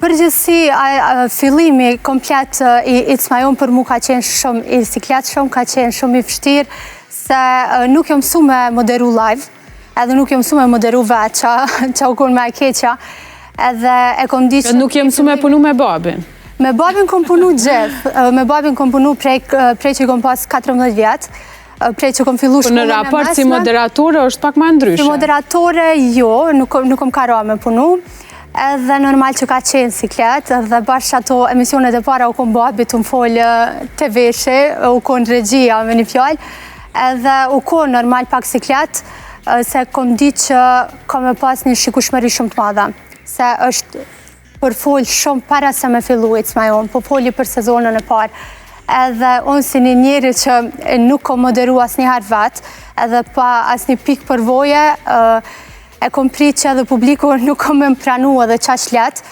Përgjithsi, fillimi komplet i Icmajon për mu ka qenë shumë, i siklet shumë ka qenë shumë i vështirë, se nuk jom mësu me moderu live, edhe nuk jom mësu me moderu veqa, që u kun me e keqa, edhe e kom di që... Nuk jom mësu me punu me babin? Me babin kom punu gjithë, me babin kom punu prej që kom pas 14 vjetë, prej që kom fillu shkollën e mesme. Në raport si moderatore është pak ma ndryshe? Si moderatore, jo, nuk kom karo me punu. Edhe normal që ka qenë siklet, edhe bashkë ato emisionet e para u kom babit u më folë të veshe, u kon regjia me një fjallë, edhe u kon normal pak siklet, se kom di që kom e pas një shikushmëri shumë të madha. Se është për folë shumë para se me fillu Icmajon, po folë për sezonën e parë. Edhe unë si një njeri që nuk kom moderu asë një herë vetë, edhe pa asë një pikë përvoje, e kom prit që edhe publiku nuk kom më pranu edhe qash letë,